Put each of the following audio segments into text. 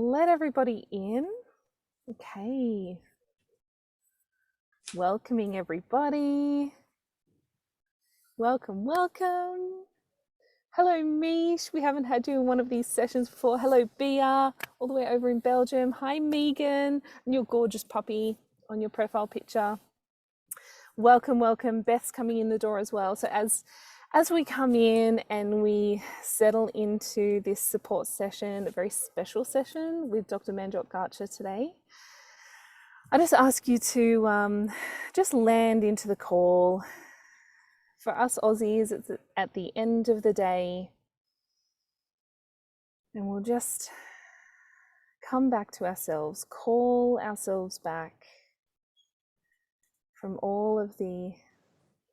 Let everybody in. Okay. Welcoming everybody. Welcome, welcome. Hello, Mish. We haven't had you in one of these sessions before. Hello, Bia, all the way over in Belgium. Hi, Megan, and your gorgeous puppy on your profile picture. Welcome, welcome. Beth's coming in the door as well. So as we come in and we settle into this support session, a very special session with Dr. Manjot Garcha today, I just ask you to just land into the call. For us Aussies, it's at the end of the day, and we'll just come back to ourselves, call ourselves back from all of the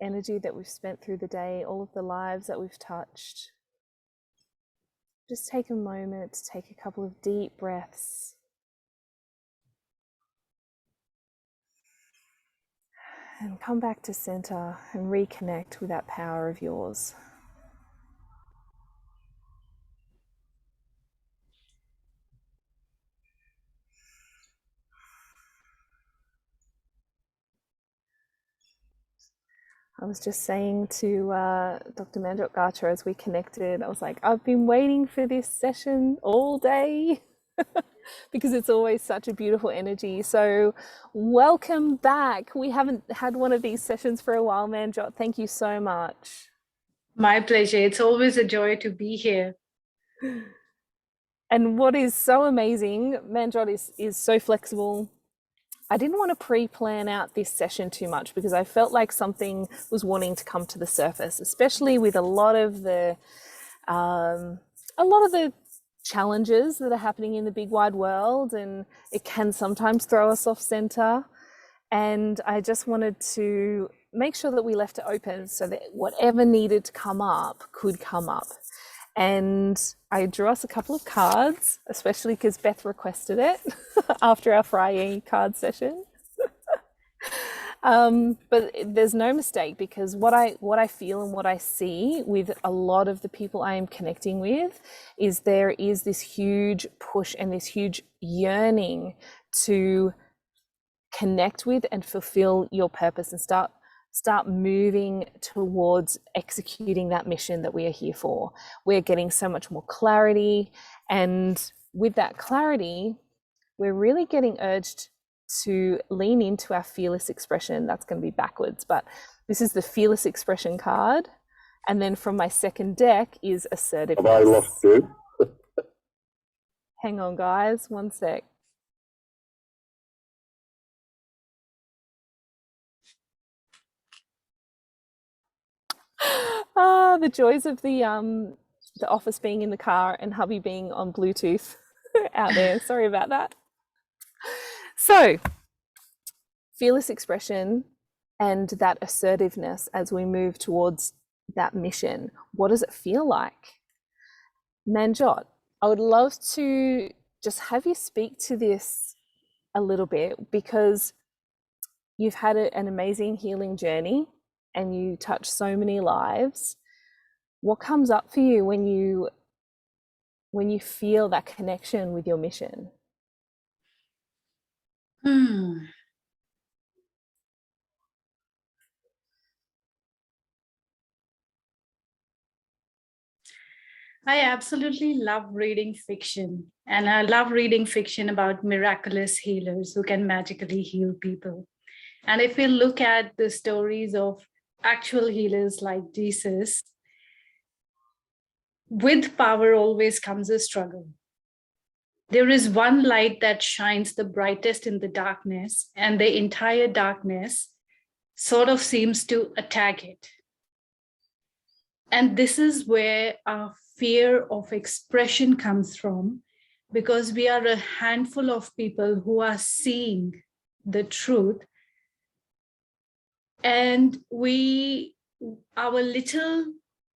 energy that we've spent through the day, all of the lives that we've touched. Just take a moment to take a couple of deep breaths. And come back to center and reconnect with that power of yours. I was just saying to Dr. Manjot Garcha as we connected, I was like, I've been waiting for this session all day because it's always such a beautiful energy. So welcome back. We haven't had one of these sessions for a while, Manjot. Thank you so much. My pleasure. It's always a joy to be here. And what is so amazing, Manjot is so flexible. I didn't want to pre-plan out this session too much because I felt like something was wanting to come to the surface, especially with a lot of the challenges that are happening in the big wide world, and it can sometimes throw us off center. And I just wanted to make sure that we left it open so that whatever needed to come up could come up. And I drew us a couple of cards, especially because Beth requested it after our Friday card session. But there's no mistake, because what I feel and what I see with a lot of the people I am connecting with is there is this huge push and this huge yearning to connect with and fulfill your purpose and start moving towards executing that mission that we are here for. We're getting so much more clarity, and with that clarity, we're really getting urged to lean into our fearless expression. That's going to be backwards, but this is the fearless expression card. And then from my second deck is assertiveness. Have I lost you? Hang on, guys, one sec. The joys of the office being in the car and hubby being on Bluetooth out there. Sorry about that. So, fearless expression and that assertiveness as we move towards that mission. What does it feel like? Manjot, I would love to just have you speak to this a little bit, because you've had an amazing healing journey and you touch so many lives. What comes up for you when you feel that connection with your mission? I absolutely love reading fiction, and I love reading fiction about miraculous healers who can magically heal people. And if we look at the stories of actual healers like Jesus, with power always comes a struggle. There is one light that shines the brightest in the darkness, and the entire darkness sort of seems to attack it. And this is where our fear of expression comes from, because we are a handful of people who are seeing the truth, and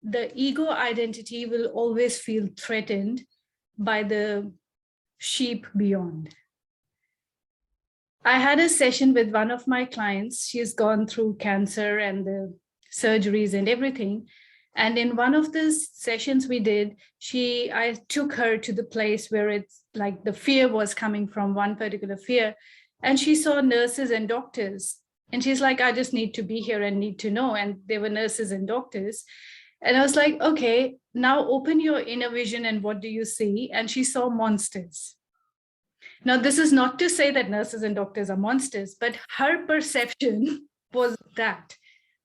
the ego identity will always feel threatened by the sheep beyond. I had a session with one of my clients. She's gone through cancer and the surgeries and everything. And in one of the sessions we did, I took her to the place where it's like the fear was coming from, one particular fear. And she saw nurses and doctors. And she's like, I just need to be here and need to know. And they were nurses and doctors. And I was like, okay, now open your inner vision and what do you see? And she saw monsters. Now, this is not to say that nurses and doctors are monsters, but her perception was that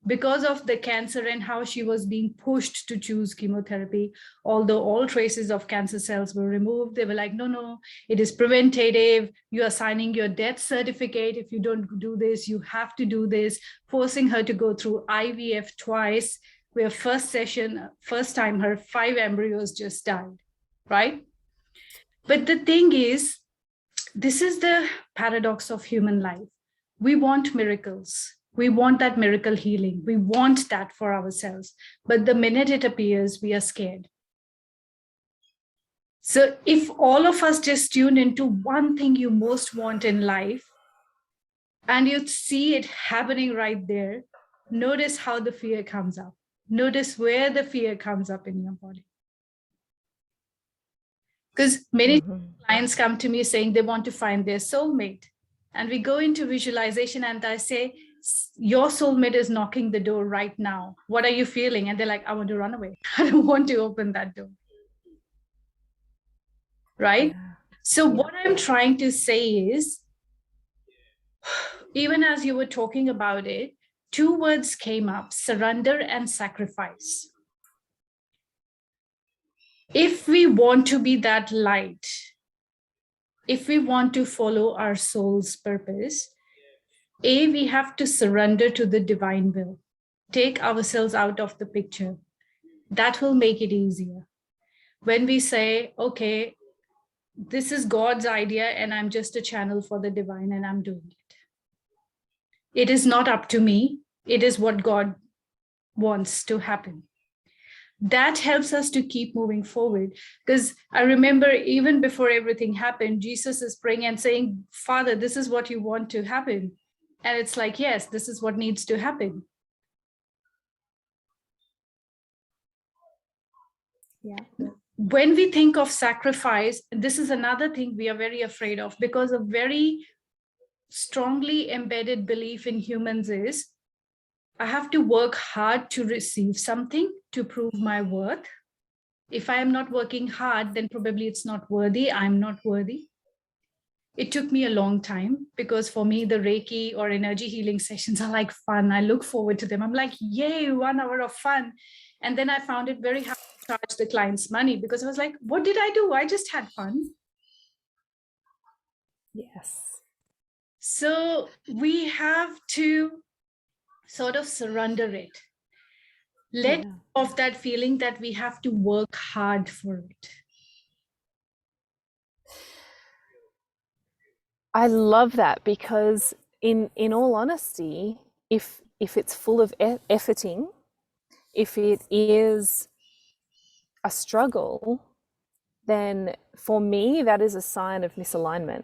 because of the cancer and how she was being pushed to choose chemotherapy, although all traces of cancer cells were removed, they were like, no, it is preventative. You are signing your death certificate. If you don't do this, you have to do this, forcing her to go through IVF twice, where first time her 5 embryos just died, right? But the thing is, this is the paradox of human life. We want miracles. We want that miracle healing. We want that for ourselves. But the minute it appears, we are scared. So if all of us just tune into one thing you most want in life, and you see it happening right there, notice how the fear comes up. Notice where the fear comes up in your body. Because many clients come to me saying they want to find their soulmate. And we go into visualization and I say, your soulmate is knocking the door right now. What are you feeling? And they're like, I want to run away. I don't want to open that door. Right? Yeah. So what I'm trying to say is, even as you were talking about it, 2 words came up: surrender and sacrifice. If we want to be that light, if we want to follow our soul's purpose, we have to surrender to the divine will. Take ourselves out of the picture. That will make it easier. When we say, okay, this is God's idea and I'm just a channel for the divine and I'm doing it. It is not up to me. It is what God wants to happen. That helps us to keep moving forward. Because I remember even before everything happened, Jesus is praying and saying, Father, this is what you want to happen. And it's like, yes, this is what needs to happen. Yeah. When we think of sacrifice, this is another thing we are very afraid of, because a very strongly embedded belief in humans is, I have to work hard to receive something to prove my worth. If I am not working hard, then probably it's not worthy. I'm not worthy. It took me a long time, because for me, the Reiki or energy healing sessions are like fun. I look forward to them. I'm like, yay, 1 hour of fun. And then I found it very hard to charge the clients money, because I was like, what did I do? I just had fun. Yes. So we have to sort of surrender it. Let go of that feeling that we have to work hard for it. I love that, because in all honesty, if it's full of efforting, if it is a struggle, then for me that is a sign of misalignment.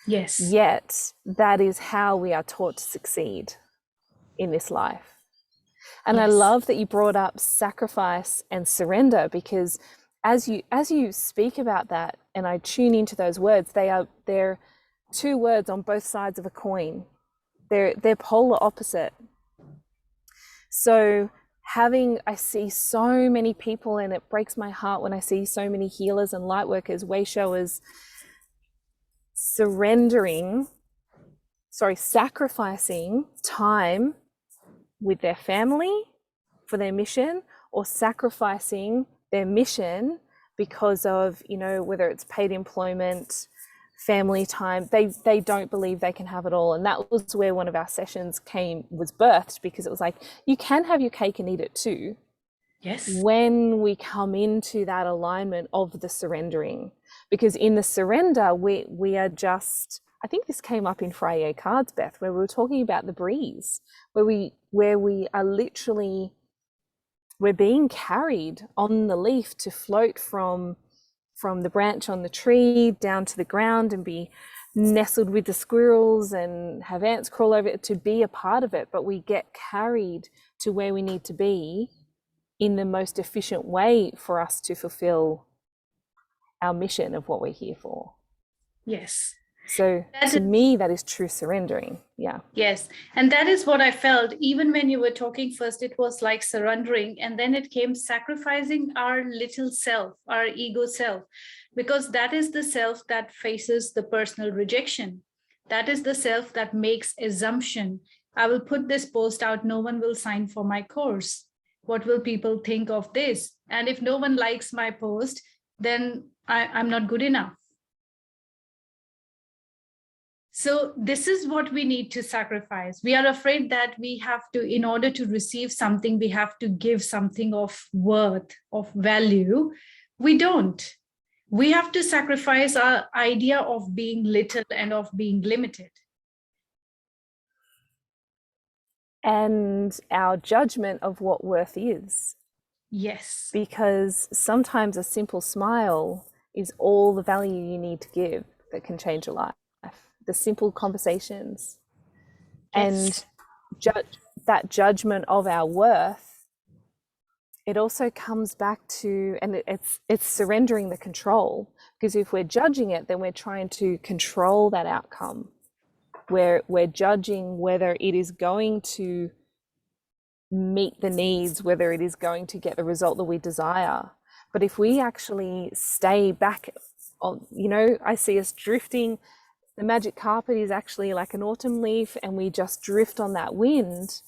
Yes. Yet that is how we are taught to succeed in this life. And I love that you brought up sacrifice and surrender, because as you speak about that and I tune into those words, they're 2 words on both sides of a coin. They're polar opposite. So I see so many people, and it breaks my heart when I see so many healers and light workers, way showers, sacrificing time with their family for their mission, or sacrificing their mission because of, whether it's paid employment, family time. They don't believe they can have it all. And that was where one of our sessions was birthed, because it was like, you can have your cake and eat it too. Yes. When we come into that alignment of the surrendering, because in the surrender, we are just, I think this came up in Friday cards, Beth, where we were talking about the breeze, where we are literally, we're being carried on the leaf to float from the branch on the tree down to the ground and be nestled with the squirrels and have ants crawl over it, to be a part of it. But we get carried to where we need to be in the most efficient way for us to fulfill our mission of what we're here for. Yes. So to me, that is true surrendering. Yeah. Yes. And that is what I felt. Even when you were talking first, it was like surrendering. And then it came sacrificing our little self, our ego self, because that is the self that faces the personal rejection. That is the self that makes assumption. I will put this post out. No one will sign for my course. What will people think of this? And if no one likes my post, then I'm not good enough. So this is what we need to sacrifice. We are afraid that we have to, in order to receive something, we have to give something of worth, of value. We don't. We have to sacrifice our idea of being little and of being limited. And our judgment of what worth is. Yes. Because sometimes a simple smile is all the value you need to give that can change your life. The simple conversations. Yes. And that judgment of our worth, it also comes back to, and it's surrendering the control, because if we're judging it, then we're trying to control that outcome. We're judging whether it is going to meet the needs, whether it is going to get the result that we desire. But if we actually stay back on, I see us drifting. The magic carpet is actually like an autumn leaf, and we just drift on that wind,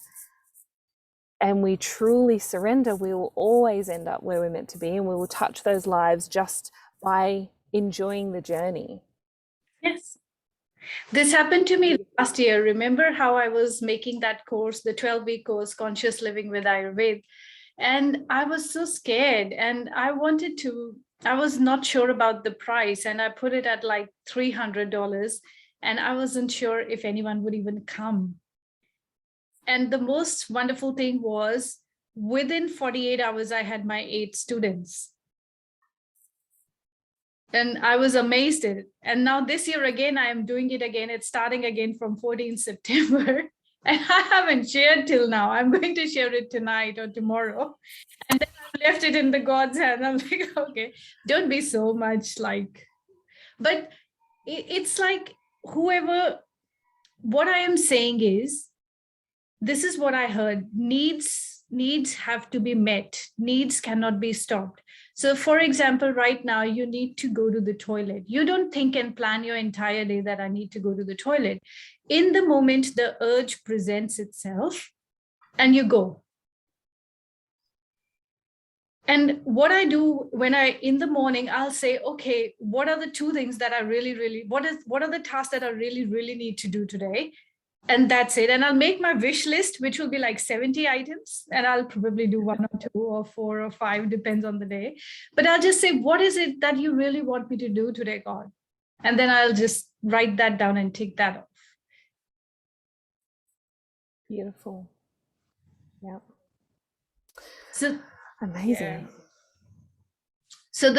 and we truly surrender, we will always end up where we're meant to be, and we will touch those lives just by enjoying the journey. Yes. This happened to me last year. Remember how I was making that course, the 12-week course, Conscious Living with Ayurveda? And I was so scared, and I was not sure about the price, and I put it at like $300, and I wasn't sure if anyone would even come. And the most wonderful thing was, within 48 hours, I had my 8 students. And I was amazed at it. And now this year again, I am doing it again. It's starting again from 14 September. And I haven't shared till now. I'm going to share it tonight or tomorrow. And then I've left it in the God's hand. I'm like, okay, don't be so much like, but it's like what I am saying is, this is what I heard. Needs have to be met. Needs cannot be stopped. So for example, right now, you need to go to the toilet. You don't think and plan your entire day that I need to go to the toilet. In the moment, the urge presents itself and you go. And what I do in the morning, I'll say, okay, what are the 2 things that I really, what are the tasks that I really need to do today? And that's it. And I'll make my wish list, which will be like 70 items. And I'll probably do 1 or 2 or 4 or 5, depends on the day. But I'll just say, what is it that you really want me to do today, God? And then I'll just write that down and tick that off. Beautiful. Yeah. So amazing. Yeah. So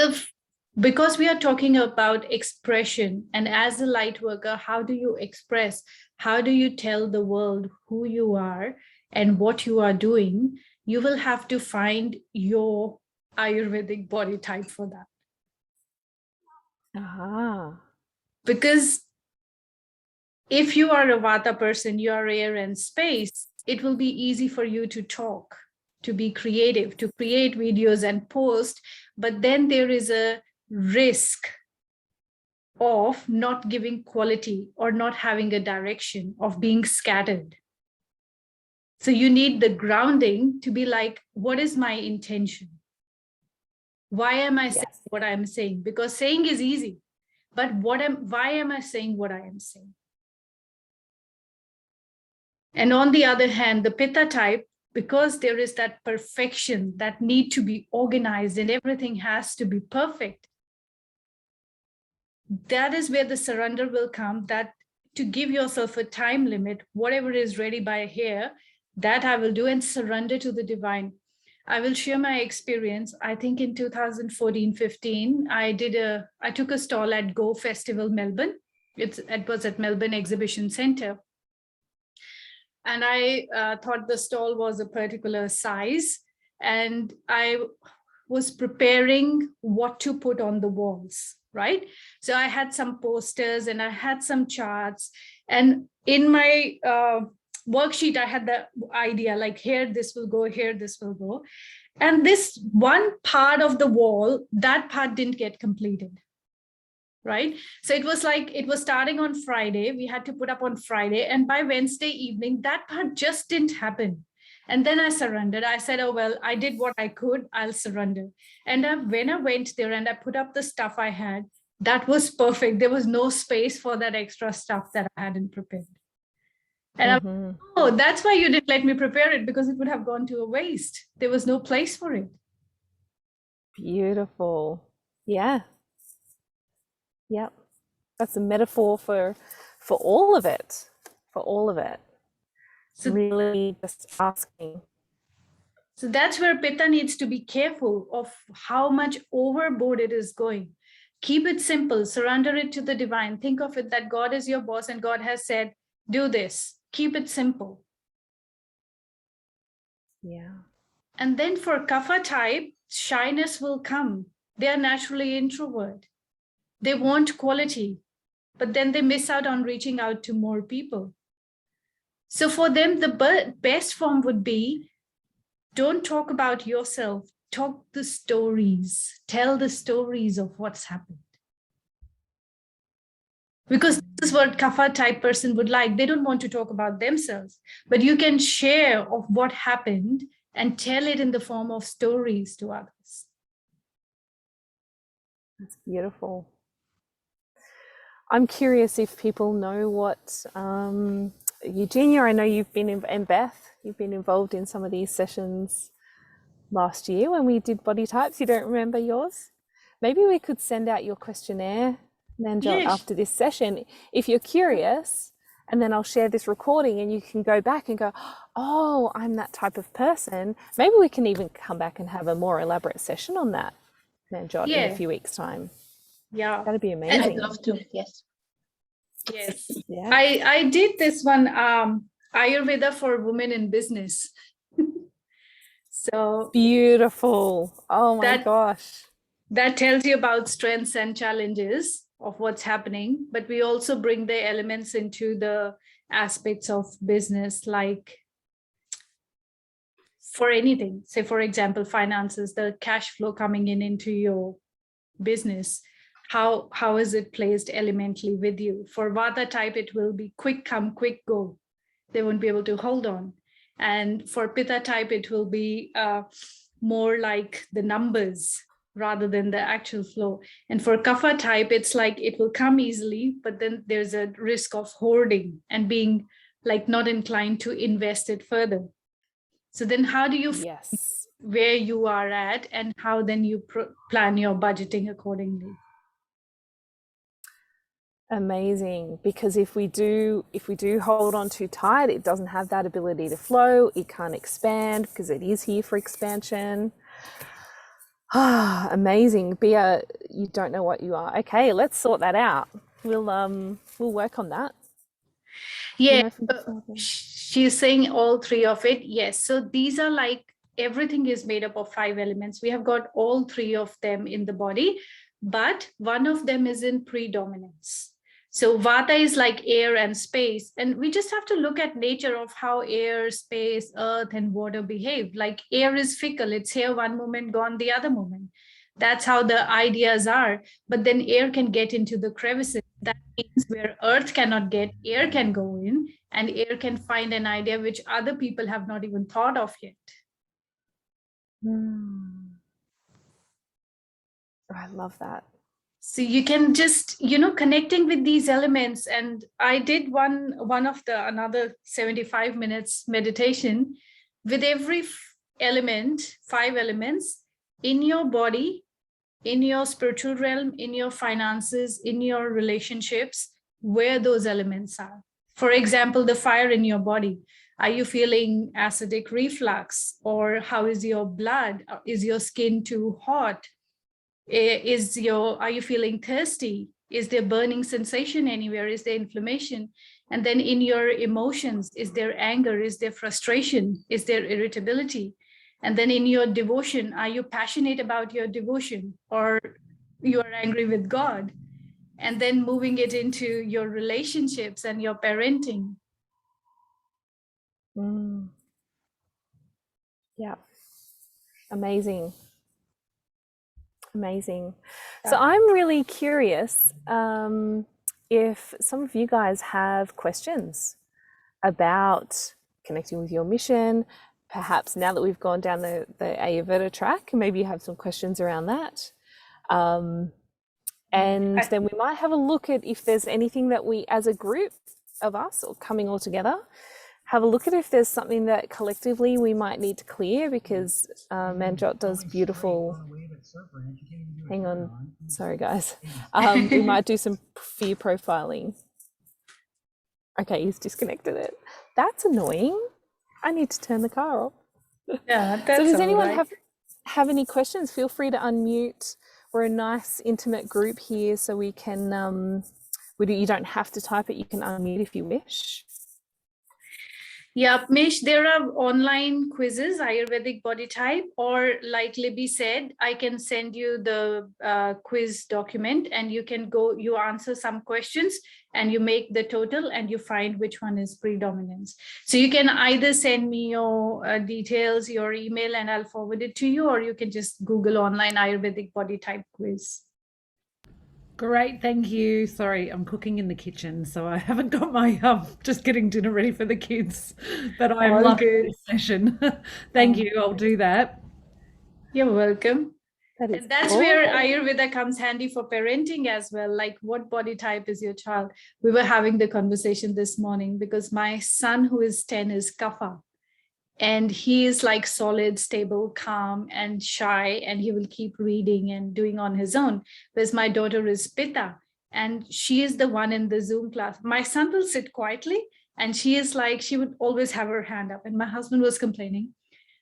because we are talking about expression, and as a light worker, how do you express? How do you tell the world who you are and what you are doing? You will have to find your Ayurvedic body type for that. Aha. Because if you are a Vata person, you are air and space, it will be easy for you to talk, to be creative, to create videos and post. But then there is a risk of not giving quality or not having a direction, of being scattered. So you need the grounding to be like, what is my intention? Why am I saying what I'm saying? Because saying is easy, but why am I saying what I am saying? And on the other hand, the Pitta type, because there is that perfection, that need to be organized and everything has to be perfect, that is where the surrender will come, that to give yourself a time limit, whatever is ready by here, that I will do, and surrender to the divine. I will share my experience. I think in 2014-15, I took a stall at Go Festival Melbourne. It was at Melbourne Exhibition Centre. and I thought the stall was a particular size, and I was preparing what to put on the walls, right? So I had some posters and I had some charts, and in my worksheet, I had the idea like, here this will go, here this will go. And this one part of the wall, that part didn't get completed, right? So it was like, it was starting on Friday. We had to put up on Friday. And by Wednesday evening, that part just didn't happen. And then I surrendered. I said, oh, well, I did what I could. I'll surrender. And when I went there and I put up the stuff I had, that was perfect. There was no space for that extra stuff that I hadn't prepared. And I'm, oh, that's why you didn't let me prepare it, because it would have gone to a waste. There was no place for it. Beautiful. Yeah. Yep. That's a metaphor for all of it. For all of it. So really just asking. So that's where Pitta needs to be careful of how much overboard it is going. Keep it simple, surrender it to the divine. Think of it that God is your boss and God has said, do this. Keep it simple. Yeah. And then for Kapha type, shyness will come. They are naturally introvert. They want quality, but then they miss out on reaching out to more people. So for them, the best form would be, don't talk about yourself, talk the stories, tell the stories of what's happened. Because this is what Kapha type person would like. They don't want to talk about themselves, but you can share of what happened and tell it in the form of stories to others. That's beautiful. I'm curious if people know what Eugenia, I know you've been and Beth, you've been involved in some of these sessions last year when we did body types. You don't remember yours? Maybe we could send out your questionnaire, Manjot, after this session, if you're curious, and then I'll share this recording and you can go back and go, oh, I'm that type of person. Maybe we can even come back and have a more elaborate session on that, Manjot, in a few weeks' time. Yeah. That'd be amazing. I'd love to, yes. Yes. Yeah. I did this one, Ayurveda for women in business. So beautiful. Oh my gosh. That tells you about strengths and challenges of what's happening, but we also bring the elements into the aspects of business, like for anything, say, for example, finances, the cash flow coming into your business. How is it placed elementally with you? For Vata type, it will be quick come, quick go. They won't be able to hold on. And for Pitta type, it will be more like the numbers rather than the actual flow. And for Kapha type, it's like it will come easily, but then there's a risk of hoarding and being like not inclined to invest it further. So then how do you find where you are at, and how then you plan your budgeting accordingly? Amazing, because if we do hold on too tight, it doesn't have that ability to flow. It can't expand because it is here for expansion. Amazing. Bia, you don't know what you are. Okay, let's sort that out. We'll work on that. Yeah, she's saying all three of it. Yes. So these are like, everything is made up of 5 elements. We have got all 3 of them in the body, but one of them is in predominance. So Vata is like air and space, and we just have to look at nature of how air, space, earth, and water behave. Like air is fickle. It's here one moment, gone the other moment. That's how the ideas are. But then air can get into the crevices. That means where earth cannot get, air can go in, and air can find an idea which other people have not even thought of yet. I love that. So you can just, connecting with these elements. And I did another 75 minutes meditation with every element, 5 elements in your body, in your spiritual realm, in your finances, in your relationships, where those elements are. For example, the fire in your body. Are you feeling acidic reflux? Or how is your blood? Is your skin too hot? Are you feeling thirsty? Is there burning sensation anywhere? Is there inflammation? And then in your emotions, is there anger? Is there frustration? Is there irritability? And then in your devotion, are you passionate about your devotion, or you are angry with God? And then moving it into your relationships and your parenting. Yeah. Amazing. Amazing. So I'm really curious if some of you guys have questions about connecting with your mission. Perhaps now that we've gone down the Ayurveda track, maybe you have some questions around that. And then we might have a look at if there's anything that we, as a group of us, or coming all together, have a look at if there's something that collectively we might need to clear, because Manjot does beautiful. Hang on, sorry guys. We might do some fear profiling. Okay, he's disconnected it. That's annoying. I need to turn the car off. Yeah, that's so does anyone right. have any questions? Feel free to unmute. We're a nice intimate group here, so we can, you don't have to type it, you can unmute if you wish. Yeah, Mish, there are online quizzes, Ayurvedic body type, or like Libby said, I can send you the quiz document, and you can go, you answer some questions and you make the total and you find which one is predominance. So you can either send me your details, your email, and I'll forward it to you, or you can just Google online Ayurvedic body type quiz. Great, thank you. Sorry, I'm cooking in the kitchen, so I haven't got my just getting dinner ready for the kids. But I'm loving this session. Thank you. I'll do that. You're welcome. And that's where Ayurveda comes handy for parenting as well. Like, what body type is your child? We were having the conversation this morning because my son, who is 10, is Kapha. And he is like solid, stable, calm, and shy, and he will keep reading and doing on his own. Whereas my daughter is Pitta, and she is the one in the Zoom class. My son will sit quietly, and she is like, she would always have her hand up. And my husband was complaining,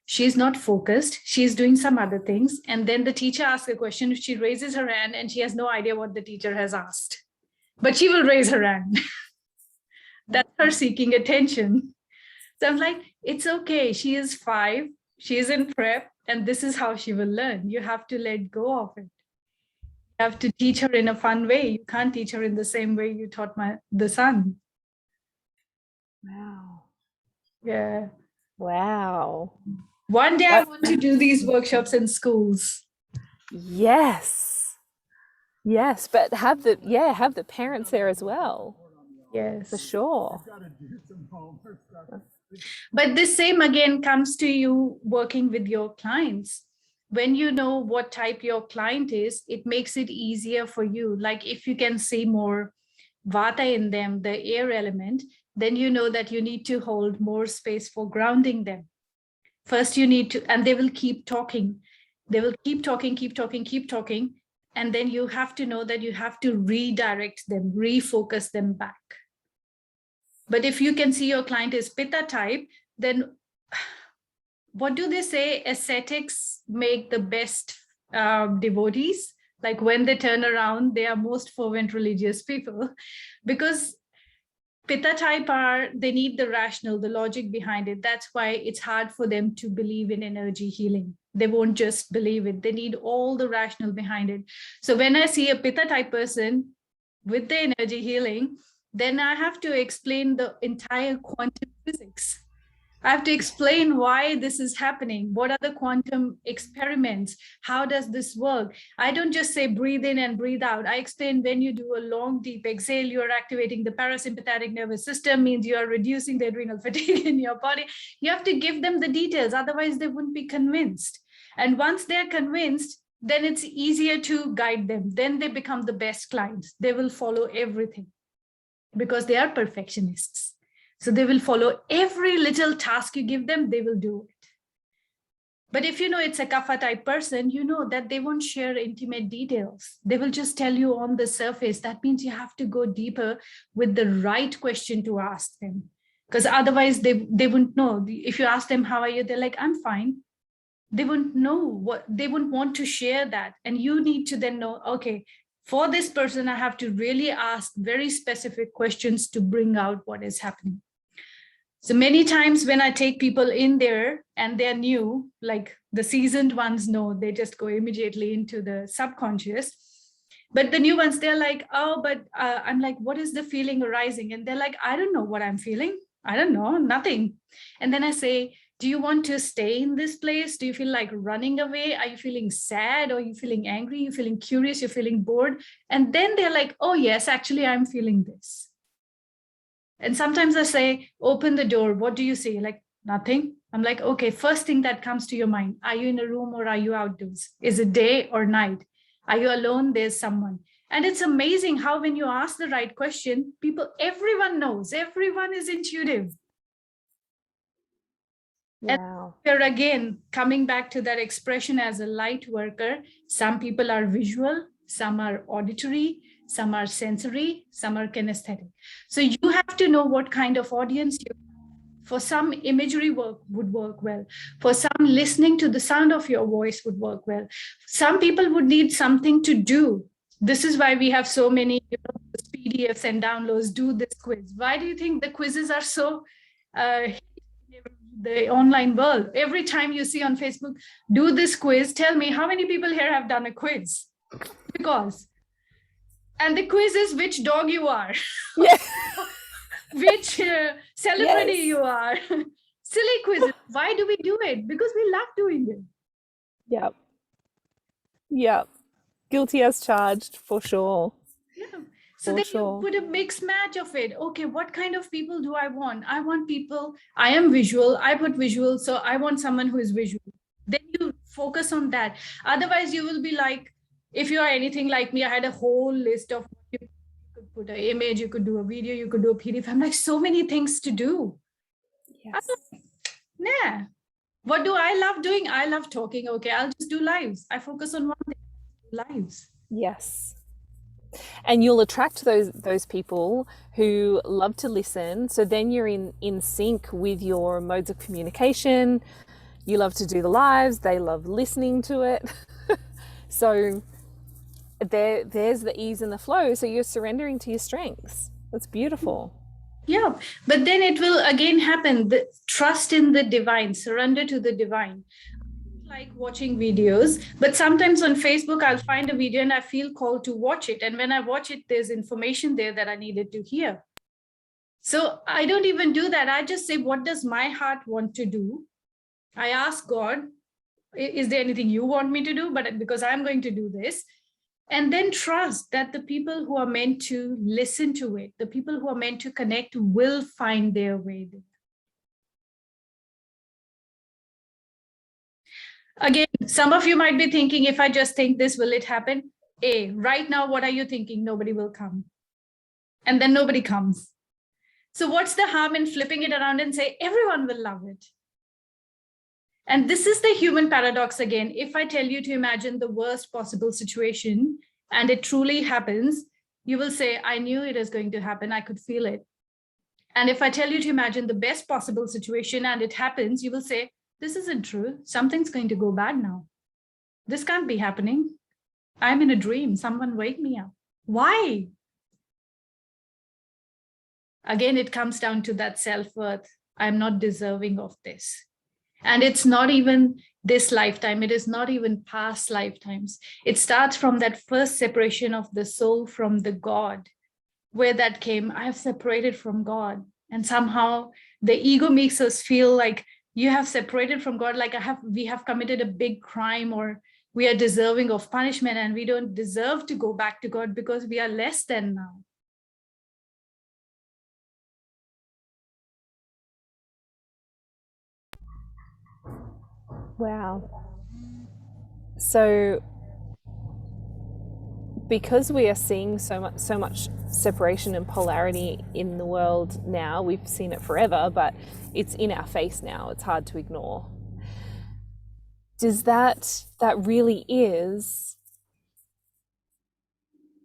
she's not focused, she's doing some other things. And then the teacher asks a question, she raises her hand, and she has no idea what the teacher has asked. But she will raise her hand. That's her seeking attention. So I'm like, it's okay. She is 5. She is in prep, and this is how she will learn. You have to let go of it. You have to teach her in a fun way. You can't teach her in the same way you taught the son. Wow. Yeah. Wow. One day I want to do these workshops in schools. Yes. Yes, but have the parents there as well. Yes. For sure. But this same again comes to you working with your clients. When you know what type your client is, it makes it easier for you. Like if you can see more vata in them, the air element, then you know that you need to hold more space for grounding them. First you need to, and they will keep talking. They will keep talking. And then you have to know that you have to redirect them, refocus them back. But if you can see your client is Pitta type, then what do they say? Ascetics make the best devotees. Like when they turn around, they are most fervent religious people, because Pitta type they need the rational, the logic behind it. That's why it's hard for them to believe in energy healing. They won't just believe it. They need all the rational behind it. So when I see a Pitta type person with the energy healing, then I have to explain the entire quantum physics. I have to explain why this is happening. What are the quantum experiments? How does this work? I don't just say breathe in and breathe out. I explain when you do a long, deep exhale, you are activating the parasympathetic nervous system, means you are reducing the adrenal fatigue in your body. You have to give them the details, otherwise they wouldn't be convinced. And once they're convinced, then it's easier to guide them. Then they become the best clients. They will follow everything because they are perfectionists. So they will follow every little task you give them, they will do it. But if you know it's a Kapha type person, you know that they won't share intimate details. They will just tell you on the surface. That means you have to go deeper with the right question to ask them. Because otherwise they wouldn't know. If you ask them, how are you? They're like, I'm fine. They wouldn't know what, they wouldn't want to share that. And you need to then know, okay, For this person, I have to really ask very specific questions to bring out what is happening. So many times when I take people in there and they're new, like the seasoned ones know, they just go immediately into the subconscious. But the new ones, they're like, oh, but I'm like, what is the feeling arising? And they're like, I don't know what I'm feeling. I don't know, nothing. And then I say, do you want to stay in this place? Do you feel like running away? Are you feeling sad? Or are you feeling angry? Are you feeling curious? You're feeling bored? And then they're like, oh, yes, actually, I'm feeling this. And sometimes I say, open the door. What do you see? Like, nothing. I'm like, okay, first thing that comes to your mind. Are you in a room or are you outdoors? Is it day or night? Are you alone? There's someone. And it's amazing how when you ask the right question, everyone knows, everyone is intuitive. Wow. And we're again coming back to that expression as a light worker. Some people are visual, some are auditory, some are sensory, some are kinesthetic. So you have to know what kind of audience you have. For some, imagery would work well. For some, listening to the sound of your voice would work well. Some people would need something to do. This is why we have so many PDFs and downloads. Do this quiz. Why do you think the quizzes are so the online world? Every time you see on Facebook, do this quiz, tell me how many people here have done a quiz? Because, and the quiz is which dog you are, Yeah. which celebrity Yes. you are. Silly quizzes. Why do we do it? Because we love doing it. Yep. Yep. Guilty as charged, for sure. Yeah. So For then sure. you put a mixed match of it. Okay, what kind of people do I want? I want people, I am visual, I put visual, so I want someone who is visual. Then you focus on that. Otherwise, you will be like, if you are anything like me, I had a whole list of, you could put an image, you could do a video, you could do a PDF. I'm like, so many things to do. Yes. Nah. What do I love doing? I love talking. Okay, I'll just do lives. I focus on one thing, lives. Yes. And you'll attract those people who love to listen. So then you're in sync with your modes of communication. You love to do the lives. They love listening to it. So there's the ease and the flow. So you're surrendering to your strengths. That's beautiful. Yeah, but then it will again happen. The trust in the divine, surrender to the divine. Like watching videos, but sometimes on Facebook, I'll find a video and I feel called to watch it. And when I watch it, there's information there that I needed to hear. So I don't even do that. I just say, what does my heart want to do? I ask God, is there anything you want me to do? But because I'm going to do this. And then trust that the people who are meant to listen to it, the people who are meant to connect will find their way there. Again, some of you might be thinking, if I just think this, will it happen? Right now, what are you thinking? Nobody will come. And then nobody comes. So what's the harm in flipping it around and say, everyone will love it? And this is the human paradox again. If I tell you to imagine the worst possible situation and it truly happens, you will say, I knew it is going to happen. I could feel it. And if I tell you to imagine the best possible situation and it happens, you will say, this isn't true. Something's going to go bad now. This can't be happening. I'm in a dream. Someone wake me up. Why? Again, it comes down to that self-worth. I'm not deserving of this. And it's not even this lifetime. It is not even past lifetimes. It starts from that first separation of the soul from the God, where that came. I have separated from God. And somehow the ego makes us feel like you have separated from God, like we have committed a big crime, or we are deserving of punishment and we don't deserve to go back to God because we are less than now. Wow. So because we are seeing so much separation and polarity in the world now, we've seen it forever, but it's in our face now. It's hard to ignore. Does that really is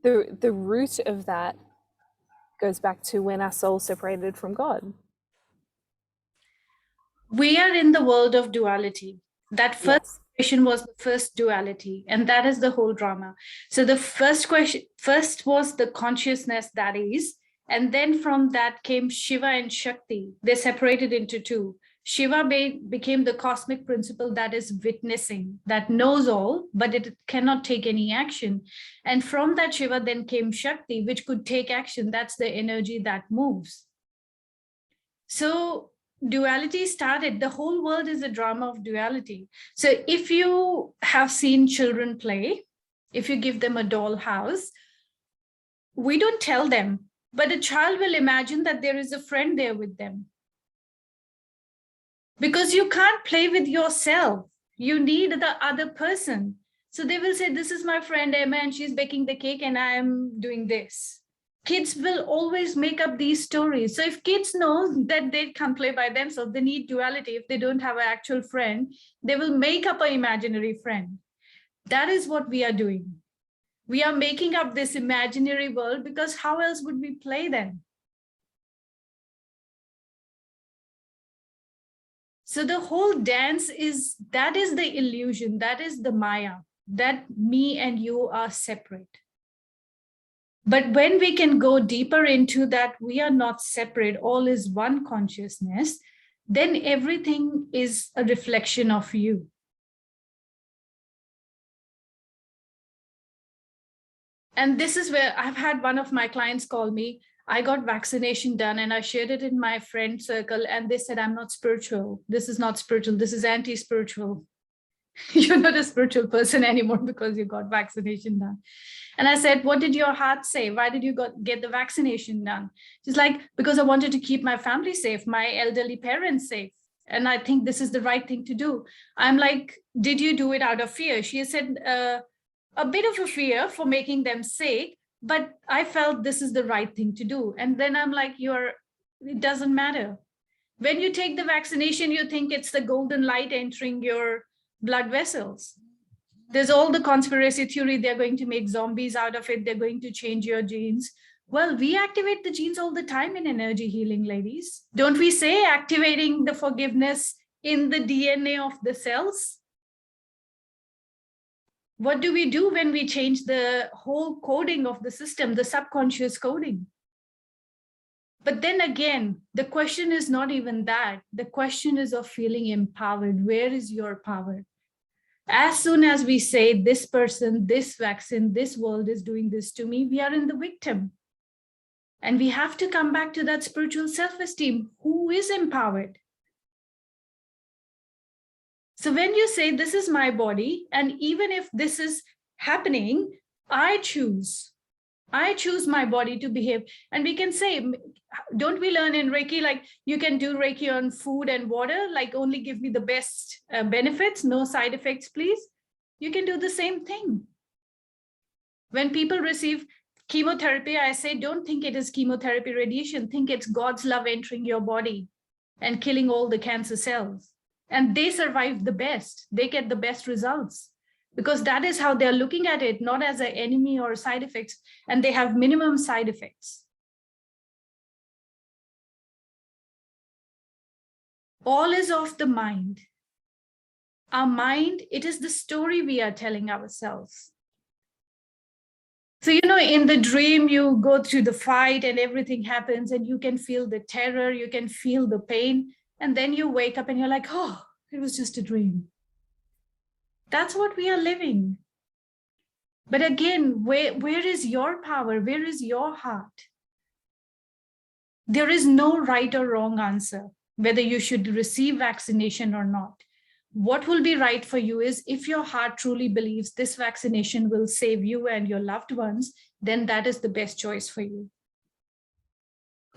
the root of that goes back to when our soul separated from God? We are in the world of duality. That first was the first duality, and that is the whole drama. So the first was the consciousness, that is, and then from that came Shiva and Shakti. They separated into two. Shiva became the cosmic principle that is witnessing, that knows all, but it cannot take any action. And from that Shiva then came Shakti, which could take action. That's the energy that moves. So duality started. The whole world is a drama of duality. So if you have seen children play, if you give them a doll house, we don't tell them, but a child will imagine that there is a friend there with them. Because you can't play with yourself. You need the other person. So they will say, this is my friend Emma, and she's baking the cake, and I am doing this. Kids will always make up these stories. So if kids know that they can't play by themselves, they need duality. If they don't have an actual friend, they will make up an imaginary friend. That is what we are doing. We are making up this imaginary world, because how else would we play then? So the whole dance that is the illusion, that is the Maya, that me and you are separate. But when we can go deeper into that, we are not separate, all is one consciousness, then everything is a reflection of you. And this is where I've had one of my clients call me. I got vaccination done and I shared it in my friend circle, and they said, I'm not spiritual. This is not spiritual. This is anti-spiritual. You're not a spiritual person anymore because you got vaccination done. And I said, what did your heart say? Why did you get the vaccination done? She's like, because I wanted to keep my family safe, my elderly parents safe. And I think this is the right thing to do. I'm like, did you do it out of fear? She said, a bit of a fear for making them sick, but I felt this is the right thing to do. And then I'm like, it doesn't matter. When you take the vaccination, you think it's the golden light entering your blood vessels. There's all the conspiracy theory. They're going to make zombies out of it. They're going to change your genes. Well, we activate the genes all the time in energy healing, ladies. Don't we say activating the forgiveness in the DNA of the cells? What do we do when we change the whole coding of the system, the subconscious coding? But then again, the question is not even that. The question is of feeling empowered. Where is your power? As soon as we say this person, this vaccine, this world is doing this to me, we are in the victim. And we have to come back to that spiritual self-esteem. Who is empowered? So when you say, this is my body, and even if this is happening, I choose my body to behave. And we can say, don't we learn in Reiki, like you can do Reiki on food and water, like only give me the best benefits, no side effects, please. You can do the same thing. When people receive chemotherapy, I say, don't think it is chemotherapy radiation, think it's God's love entering your body and killing all the cancer cells. And they survive the best, they get the best results, because that is how they're looking at it, not as an enemy or side effects, and they have minimum side effects. All is of the mind. Our mind, it is the story we are telling ourselves. So, in the dream, you go through the fight and everything happens and you can feel the terror, you can feel the pain. And then you wake up and you're like, oh, it was just a dream. That's what we are living. But again, where is your power? Where is your heart? There is no right or wrong answer, whether you should receive vaccination or not. What will be right for you is, if your heart truly believes this vaccination will save you and your loved ones, then that is the best choice for you.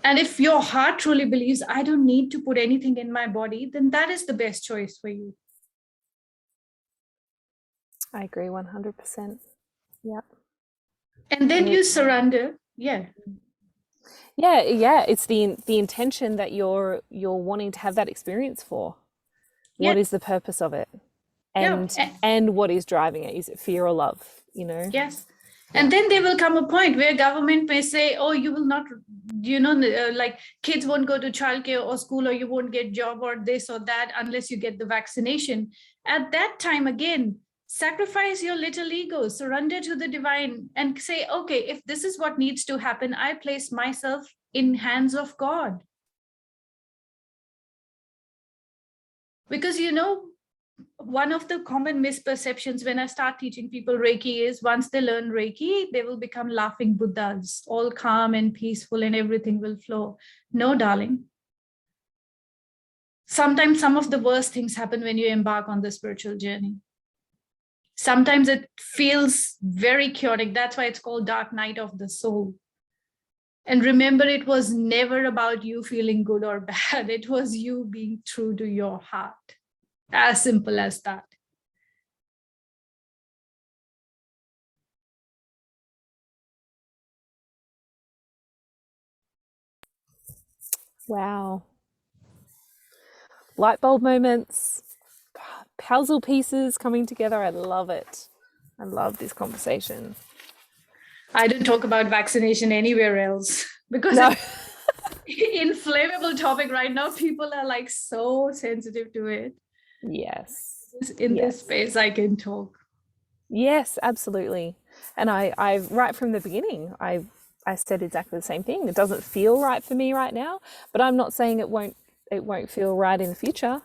And if your heart truly believes, I don't need to put anything in my body, then that is the best choice for you. I agree 100%. Yeah. And then you surrender. Yeah. Yeah. It's the intention that you're wanting to have that experience for. What is the purpose of it? And what is driving it? Is it fear or love? Yes. And then there will come a point where government may say, oh, you will not, like kids won't go to childcare or school, or you won't get job or this or that unless you get the vaccination. At that time, again, sacrifice your little ego, surrender to the divine, and say, okay, if this is what needs to happen, I place myself in hands of God. Because, one of the common misperceptions when I start teaching people Reiki is once they learn Reiki, they will become laughing Buddhas, all calm and peaceful and everything will flow. No, darling. Sometimes some of the worst things happen when you embark on the spiritual journey. Sometimes it feels very chaotic. That's why it's called Dark Night of the Soul. And remember, it was never about you feeling good or bad. It was you being true to your heart. As simple as that. Wow. Light bulb moments, puzzle pieces coming together. I love it. I love this conversation. I don't talk about vaccination anywhere else because No. it's an inflammable topic right now. People are like so sensitive to it. Yes. In this space, I can talk. Yes, absolutely. And I right from the beginning, I said exactly the same thing. It doesn't feel right for me right now, but I'm not saying it won't feel right in the future.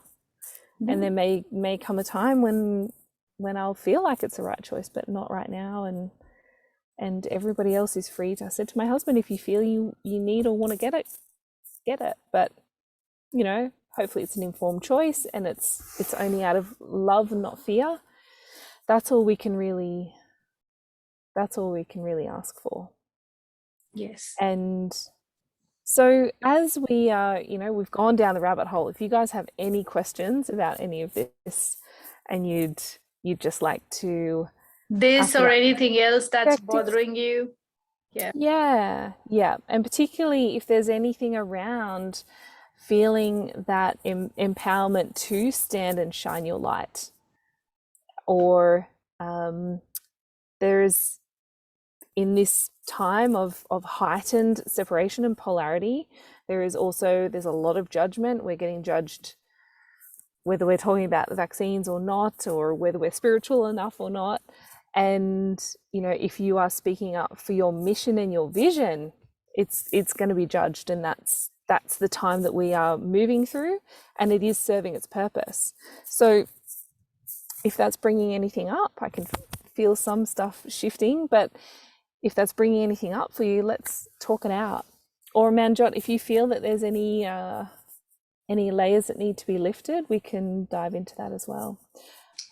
Mm-hmm. And there may come a time when I'll feel like it's the right choice, but not right now. And everybody else is free to. I said to my husband, if you feel you need or want to get it. But hopefully it's an informed choice and it's only out of love and not fear. That's all we can really ask for. Yes. And so as we are, we've gone down the rabbit hole. If you guys have any questions about any of this and you'd just like to this or anything else that's bothering you. Yeah. And particularly if there's anything around feeling that empowerment to stand and shine your light, or there's in this time of heightened separation and polarity, there's a lot of judgment. We're getting judged whether we're talking about the vaccines or not, or whether we're spiritual enough or not. And if you are speaking up for your mission and your vision, it's going to be judged, and that's the time that we are moving through, and it is serving its purpose. So if that's bringing anything up, I can feel some stuff shifting, but if that's bringing anything up for you, let's talk it out. Or Manjot, if you feel that there's any layers that need to be lifted, we can dive into that as well.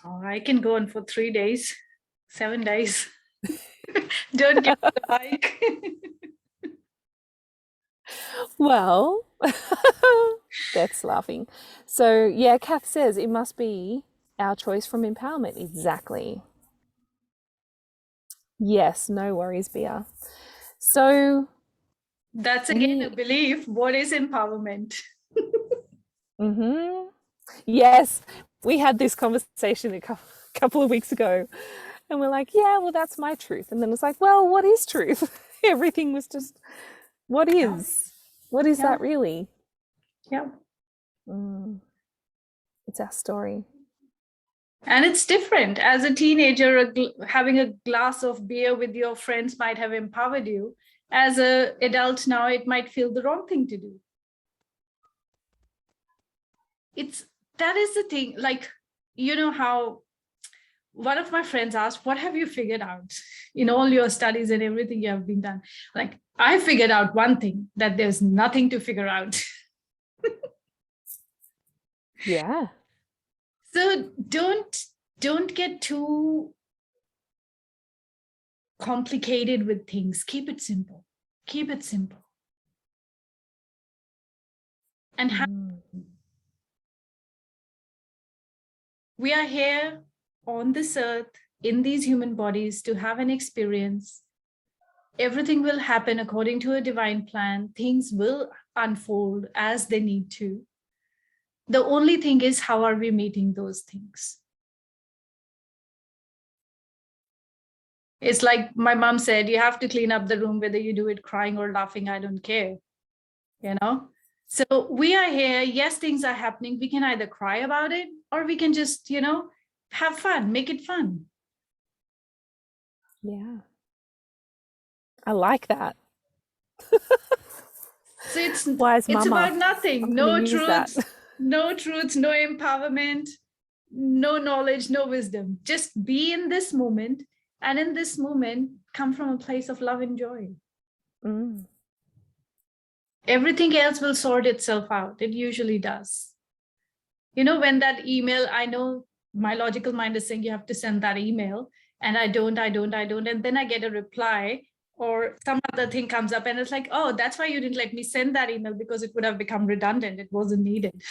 Oh, I can go on for 3 days, 7 days. Don't get the bike. Well, Beth's laughing. So yeah, Kath says it must be our choice from empowerment. Exactly. Yes, no worries, Bia. So that's again a belief. What is empowerment? Yes, we had this conversation a couple of weeks ago, and we're like, yeah, well, that's my truth. And then it's like, well, what is truth? Everything was just, what is that really? Yeah. It's our story. And it's different. As a teenager, having a glass of beer with your friends might have empowered you. As an adult now, it might feel the wrong thing to do. That is the thing. Like, how one of my friends asked, what have you figured out in all your studies and everything you have been done? Like, I figured out one thing, that there's nothing to figure out. Yeah. So don't get too complicated with things. Keep it simple. Keep it simple. And we are here on this earth in these human bodies to have an experience. Everything will happen according to a divine plan. Things will unfold as they need to. The only thing is, how are we meeting those things? It's like my mom said, you have to clean up the room, whether you do it crying or laughing, I don't care. So we are here. Yes, things are happening. We can either cry about it, or we can just, have fun, make it fun. Yeah. I like that. So it's Wise mama. about nothing. I'm No gonna use that. truths, no truths, no empowerment, no knowledge, no wisdom. Just be in this moment, and in this moment, come from a place of love and joy. Mm. Everything else will sort itself out. It usually does. You know, when that email, I know my logical mind is saying you have to send that email, and I don't. And then I get a reply or some other thing comes up, and it's like, oh, that's why you didn't let me send that email, because it would have become redundant. It wasn't needed.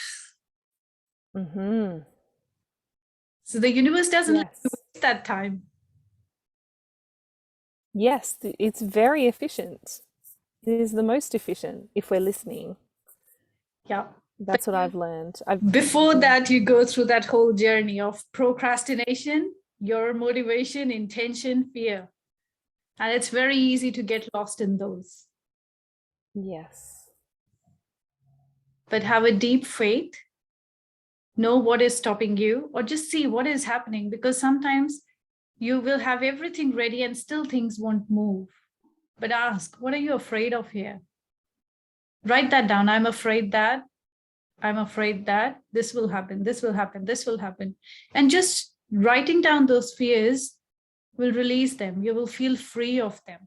Mm-hmm. So the universe doesn't let you Yes. waste that time. Yes, it's very efficient. It is the most efficient if we're listening. Yeah. That's what I've learned. Before that, you go through that whole journey of procrastination, your motivation, intention, fear. And it's very easy to get lost in those. Yes. But have a deep faith, know what is stopping you, or just see what is happening, because sometimes you will have everything ready and still things won't move. But ask, what are you afraid of here? Write that down. I'm afraid that this will happen, this will happen, this will happen. And just writing down those fears will release them. You will feel free of them.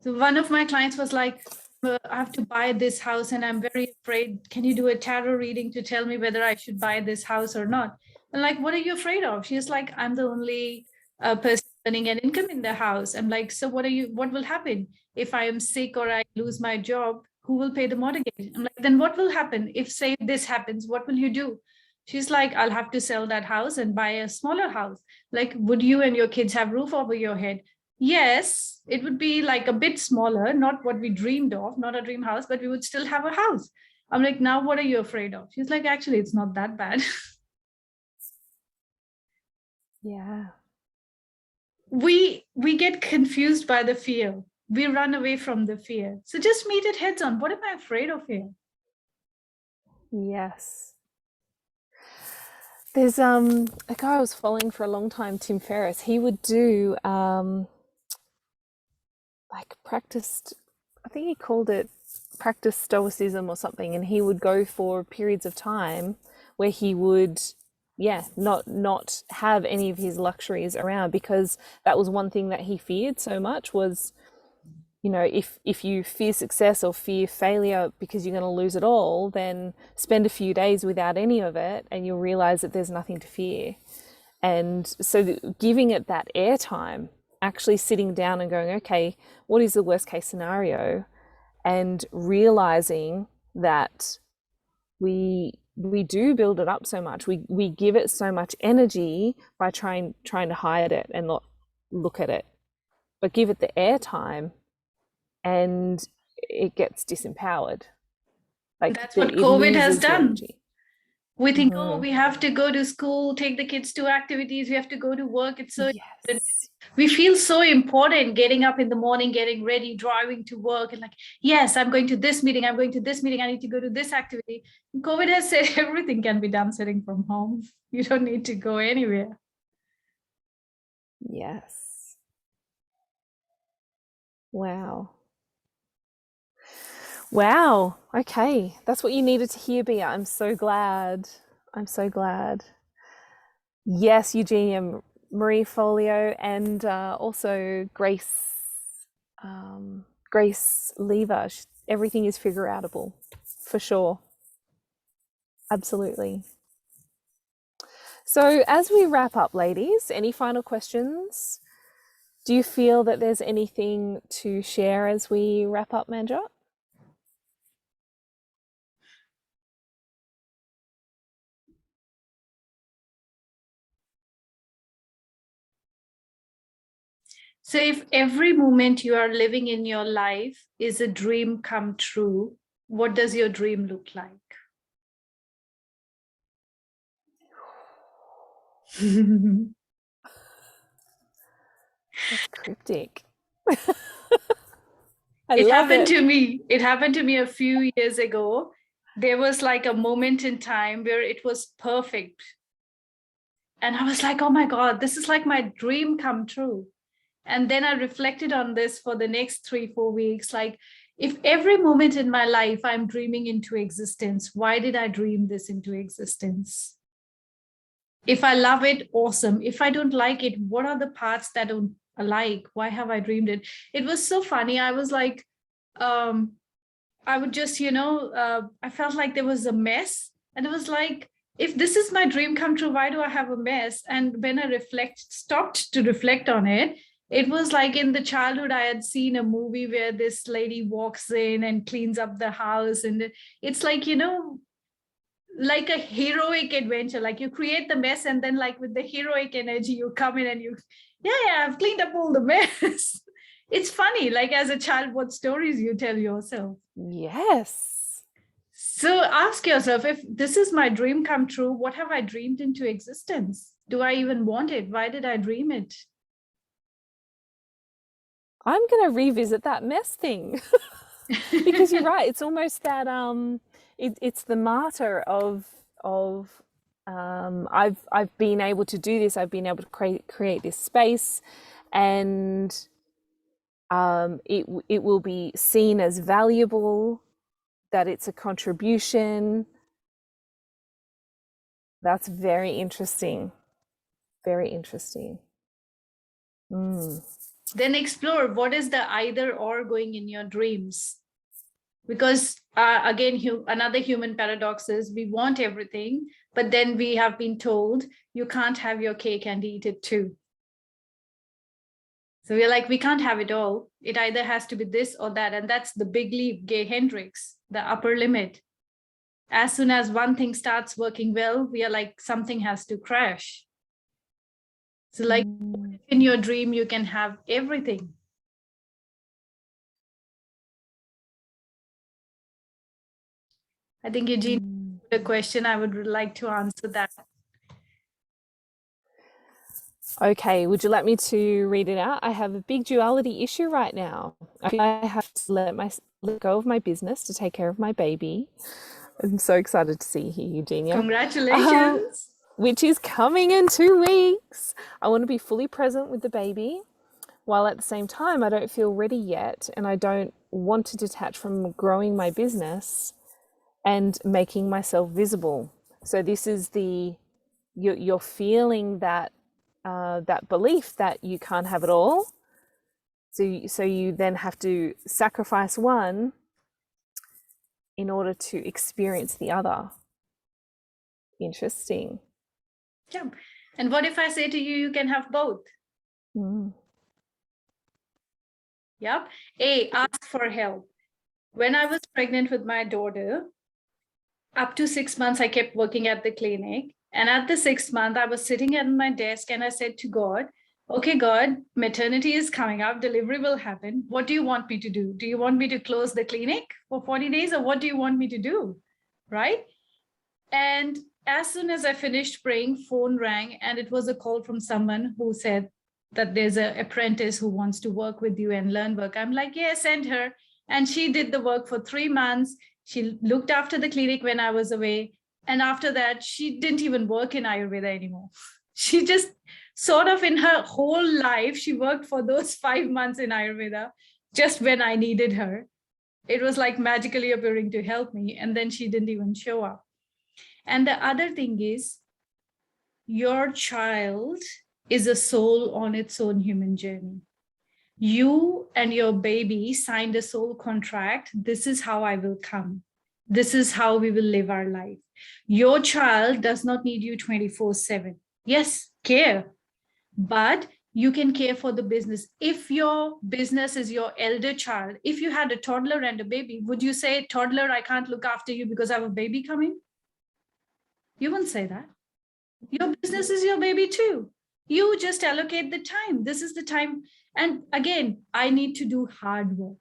So one of my clients was like, I have to buy this house and I'm very afraid. Can you do a tarot reading to tell me whether I should buy this house or not? And like, what are you afraid of? She's like, I'm the only person earning an income in the house. I'm like, so what will happen if I am sick or I lose my job? Who will pay the mortgage? I'm like, then what will happen if, say, this happens? What will you do? She's like, I'll have to sell that house and buy a smaller house. Like, would you and your kids have roof over your head? Yes, it would be like a bit smaller, not what we dreamed of, not a dream house, but we would still have a house. I'm like, now what are you afraid of? She's like, actually, it's not that bad. Yeah. We get confused by the fear. We run away from the fear. So just meet it heads on. What am I afraid of here? Yes. There's a guy I was following for a long time, Tim Ferriss. He would do like practiced, I think he called it practice stoicism or something, and he would go for periods of time where he would not have any of his luxuries around, because that was one thing that he feared so much was, you know, if you fear success or fear failure because you're going to lose it all, then spend a few days without any of it and you'll realize that there's nothing to fear. And so giving it that airtime, actually sitting down and going, okay, what is the worst case scenario? And realizing that we do build it up so much. We give it so much energy by trying to hide it and not look at it. But give it the airtime and it gets disempowered. Like that's what COVID has done. Energy. We think, oh, we have to go to school, take the kids to activities, we have to go to work. It's so yes. We feel so important getting up in the morning, getting ready, driving to work, and like, yes, I'm going to this meeting, I'm going to this meeting, I need to go to this activity. And COVID has said everything can be done sitting from home. You don't need to go anywhere. Yes. Wow. Wow. Okay. That's what you needed to hear, Bia. I'm so glad. I'm so glad. Yes, Eugenia, Marie Folio, and also Grace Lever. Everything is figure outable, for sure. Absolutely. So as we wrap up, ladies, any final questions? Do you feel that there's anything to share as we wrap up, Manjot? So if every moment you are living in your life is a dream come true, what does your dream look like? That's cryptic. It happened to me a few years ago. there was like a moment in time where it was perfect. And I was like, oh my God, this is like my dream come true. And then I reflected on this for the next 3-4 weeks. Like, if every moment in my life I'm dreaming into existence, why did I dream this into existence? If I love it, awesome. If I don't like it, what are the parts that don't like? Why have I dreamed it? It was so funny. I was like, I would just, I felt like there was a mess. And it was like, if this is my dream come true, why do I have a mess? And when I stopped to reflect on it, it was like in the childhood, I had seen a movie where this lady walks in and cleans up the house. And it's like, like a heroic adventure. Like you create the mess, and then like with the heroic energy, you come in and yeah, I've cleaned up all the mess. It's funny, like as a child, what stories you tell yourself. Yes. So ask yourself, if this is my dream come true, what have I dreamed into existence? Do I even want it? Why did I dream it? I'm going to revisit that mess thing. Because you're right. It's almost that it's the martyr of I've been able to do this. I've been able to create this space, and it will be seen as valuable, that it's a contribution. That's very interesting. Very interesting. Then explore what is the either or going in your dreams. Because again, another human paradox is we want everything, but then we have been told you can't have your cake and eat it too. So we're like, we can't have it all. It either has to be this or that. And that's the big leap, Gay Hendricks, the upper limit. As soon as one thing starts working well, we are like, something has to crash. So like in your dream, you can have everything. I think Eugene, the question, I would like to answer that. Okay, would you like me to read it out? I have a big duality issue right now. I have to let go of my business to take care of my baby. I'm so excited to see you, Eugenia. Congratulations. Which is coming in 2 weeks. I want to be fully present with the baby, while at the same time I don't feel ready yet, and I don't want to detach from growing my business and making myself visible. So this is you're feeling that that belief that you can't have it all. So you then have to sacrifice one in order to experience the other. Interesting. Yeah. And what if I say to you, you can have both? Yep. A, ask for help. When I was pregnant with my daughter, up to 6 months, I kept working at the clinic. And at the 6th month, I was sitting at my desk and I said to God, okay, God, maternity is coming up, delivery will happen. What do you want me to do? Do you want me to close the clinic for 40 days, or what do you want me to do? Right? And as soon as I finished praying, phone rang, and it was a call from someone who said that there's an apprentice who wants to work with you and learn work. I'm like, yeah, send her. And she did the work for 3 months. She looked after the clinic when I was away. And after that, she didn't even work in Ayurveda anymore. She just sort of in her whole life, she worked for those 5 months in Ayurveda just when I needed her. It was like magically appearing to help me. And then she didn't even show up. And the other thing is, your child is a soul on its own human journey. You and your baby signed a soul contract. This is how I will come. This is how we will live our life. Your child does not need you 24/7. Yes, care, but you can care for the business. If your business is your elder child, if you had a toddler and a baby, would you say, toddler, I can't look after you because I have a baby coming? You wouldn't say that. Your business is your baby too. You just allocate the time. This is the time. And again, I need to do hard work.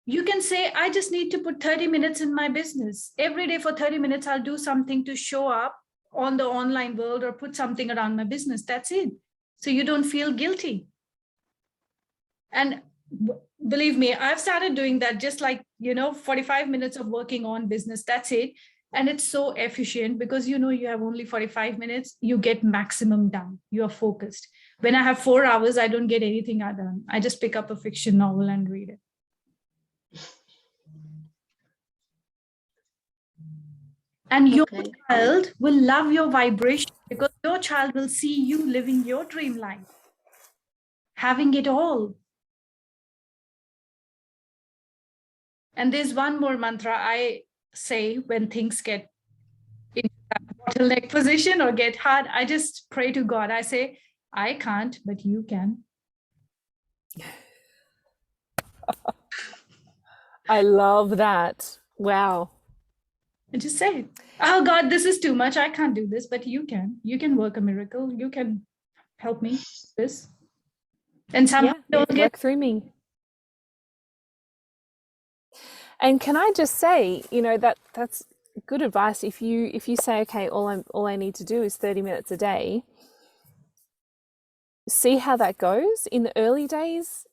You can say, I just need to put 30 minutes in my business. Every day for 30 minutes, I'll do something to show up on the online world or put something around my business. That's it. So you don't feel guilty. And believe me, I've started doing that, just like, 45 minutes of working on business, that's it. And it's so efficient because, you have only 45 minutes, you get maximum done. You're focused. When I have 4 hours, I don't get anything done. I just pick up a fiction novel and read it. And your child will love your vibration because your child will see you living your dream life, having it all. And there's one more mantra I say when things get in that bottleneck position or get hard. I just pray to God. I say, I can't, but you can. I love that. Wow. And just say, oh God, this is too much. I can't do this, but you can. You can work a miracle. You can help me with this. And somehow work through me. And can I just say, that's good advice. If you say, okay, all I need to do is 30 minutes a day, see how that goes. In the early days,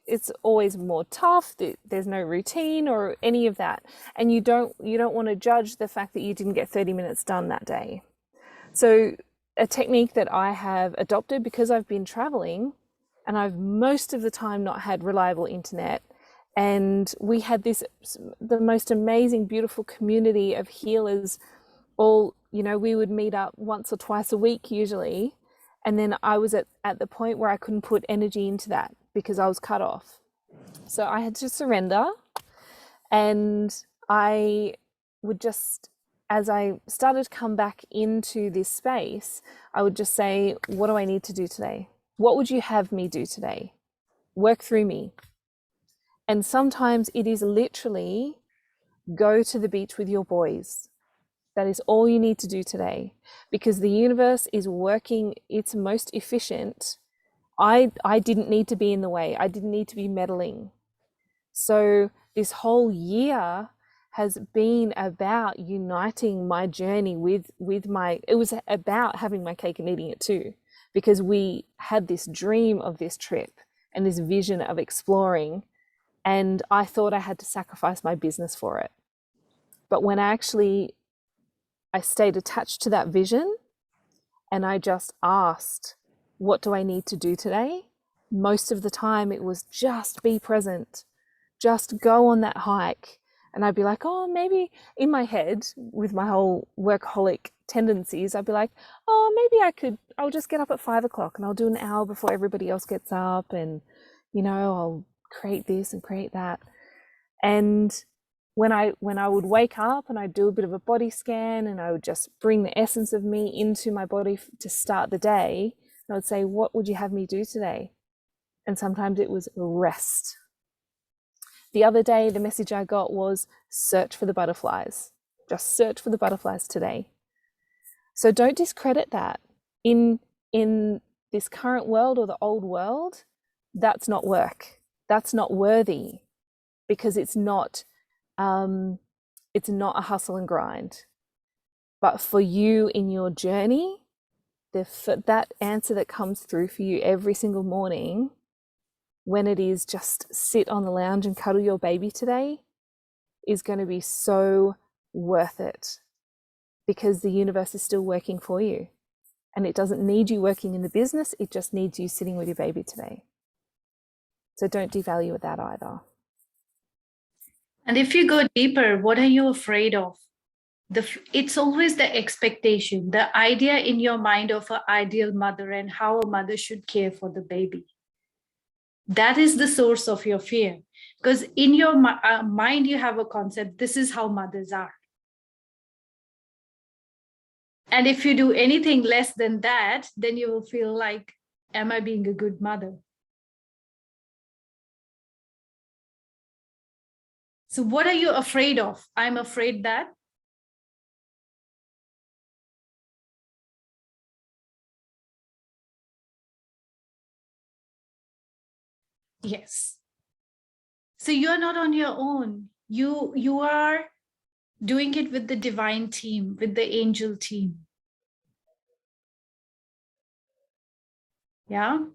it's always more tough. There's no routine or any of that, and you don't want to judge the fact that you didn't get 30 minutes done that day. So a technique that I have adopted, because I've been traveling and I've most of the time not had reliable internet, and we had the most amazing, beautiful community of healers. All, we would meet up once or twice a week usually. And then I was at the point where I couldn't put energy into that because I was cut off. So I had to surrender. And I would just, as I started to come back into this space, I would just say, what do I need to do today? What would you have me do today? Work through me. And sometimes it is literally go to the beach with your boys. That is all you need to do today, because the universe is working its most efficient. I didn't need to be in the way. I didn't need to be meddling. So this whole year has been about uniting my journey with it was about having my cake and eating it too, because we had this dream of this trip and this vision of exploring, and I thought I had to sacrifice my business for it. But when I stayed attached to that vision and I just asked, what do I need to do today? Most of the time it was just be present, just go on that hike. And I'd be like, oh, maybe in my head with my whole workaholic tendencies, I'd be like, oh, maybe I'll just get up at 5 o'clock and I'll do an hour before everybody else gets up, and, I'll create this and create that. And when I would wake up and I'd do a bit of a body scan and I would just bring the essence of me into my body to start the day, and I would say, what would you have me do today? And sometimes it was rest. The other day, the message I got was search for the butterflies. Just search for the butterflies today. So don't discredit that. In this current world or the old world, that's not work. That's not worthy, because it's not a hustle and grind. But for you in your journey, that answer that comes through for you every single morning, when it is just sit on the lounge and cuddle your baby today, is going to be so worth it, because the universe is still working for you, and it doesn't need you working in the business. It just needs you sitting with your baby today. So don't devalue that either. And if you go deeper, what are you afraid of? It's always the expectation, the idea in your mind of an ideal mother and how a mother should care for the baby. That is the source of your fear, because in your mind, you have a concept, this is how mothers are. And if you do anything less than that, then you will feel like, am I being a good mother? So what are you afraid of? I'm afraid that. Yes. So you're not on your own. You are doing it with the divine team, with the angel team. Yeah.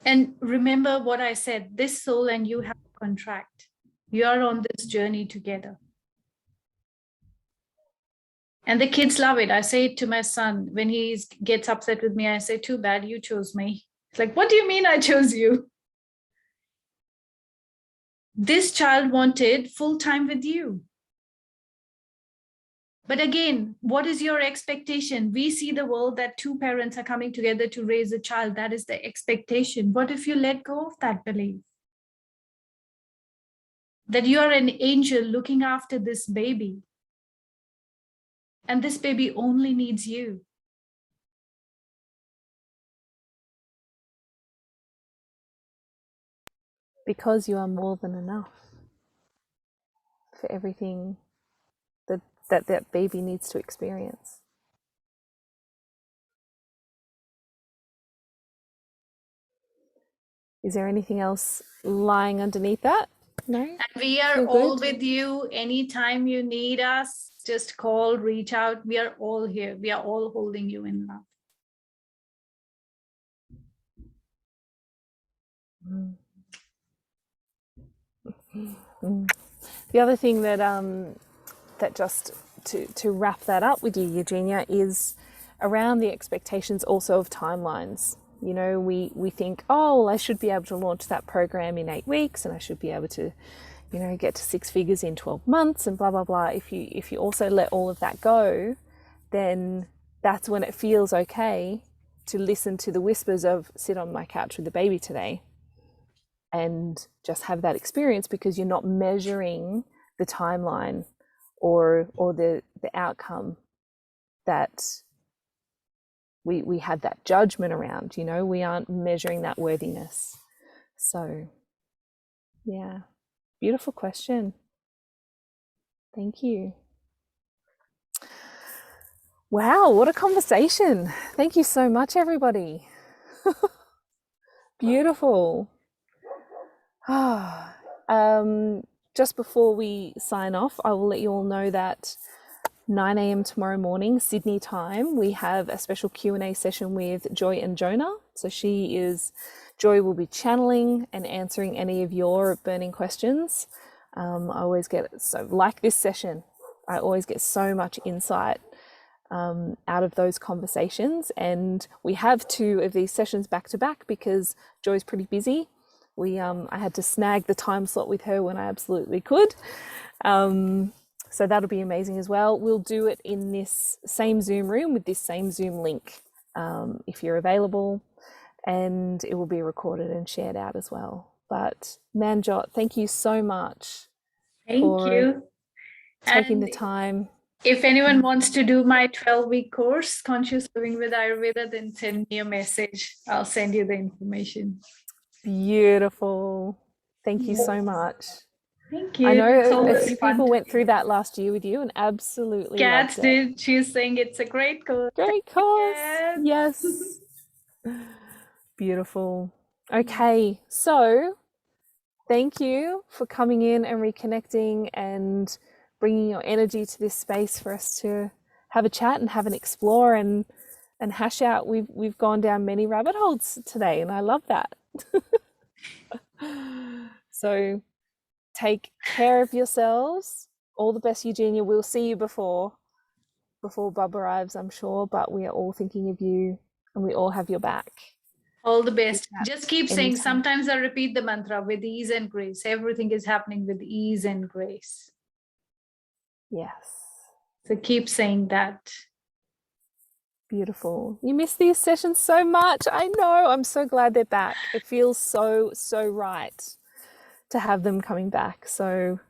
And remember what I said, this soul and you have a contract. You are on this journey together. And the kids love it. I say it to my son when he gets upset with me. I say, too bad you chose me. It's like, what do you mean I chose you? This child wanted full time with you. But again, what is your expectation? We see the world that two parents are coming together to raise a child. That is the expectation. What if you let go of that belief? That you are an angel looking after this baby. And this baby only needs you. Because you are more than enough for everything that baby needs to experience. Is there anything else lying underneath that? No? And we are all with you. Anytime you need us, just call, reach out. We are all here. We are all holding you in love. The other thing that that just to wrap that up with you, Eugenia, is around the expectations also of timelines. You know, we think, oh, well, I should be able to launch that program in 8 weeks, and I should be able to, you know, get to 6 figures in 12 months, and blah blah blah. If you also let all of that go, then that's when it feels okay to listen to the whispers of sit on my couch with the baby today, and just have that experience, because you're not measuring the timeline or the outcome that we had that judgment around. You know, we aren't measuring that worthiness. So yeah, beautiful question. Thank you. Wow, what a conversation. Thank you so much, everybody. Beautiful. Just before we sign off, I will let you all know that 9 a.m. tomorrow morning, Sydney time, we have a special Q&A session with Joy and Jonah. So Joy will be channeling and answering any of your burning questions. I always get, so like this session, I always get so much insight out of those conversations. And we have 2 of these sessions back to back because Joy's pretty busy. I had to snag the time slot with her when I absolutely could. So that'll be amazing as well. We'll do it in this same Zoom room with this same Zoom link if you're available, and it will be recorded and shared out as well. But Manjot, thank you so much for taking the time. If anyone wants to do my 12-week course, Conscious Living with Ayurveda, then send me a message. I'll send you the information. Beautiful. Thank you so much. Thank you. I know a few people went through that last year with you and absolutely Kat loved it. did. She was saying it's a great course. Great course. Yes. Beautiful. Okay, so thank you for coming in and reconnecting and bringing your energy to this space for us to have a chat and have an explore and hash out. We've gone down many rabbit holes today, and I love that. So take care of yourselves. All the best, Eugenia. We'll see you before Bob arrives, I'm sure, but we are all thinking of you and we all have your back. All the best. Just keep saying, sometimes I repeat the mantra, with ease and grace. Everything is happening with ease and grace. Yes. So keep saying that. Beautiful. You miss these sessions so much. I know. I'm so glad they're back. It feels so right to have them coming back. So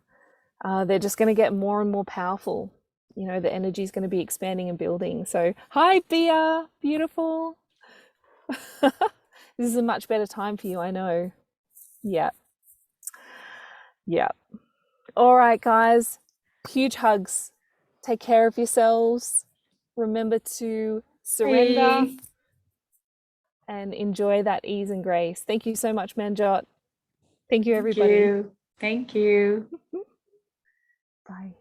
they're just going to get more and more powerful. You know, the energy is going to be expanding and building. So hi, Bia. Beautiful. This is a much better time for you, I know. Yeah. All right, guys. Huge hugs. Take care of yourselves. Remember to surrender and enjoy that ease and grace. Thank you so much, Manjot. Thank you, everybody. Thank you. Bye.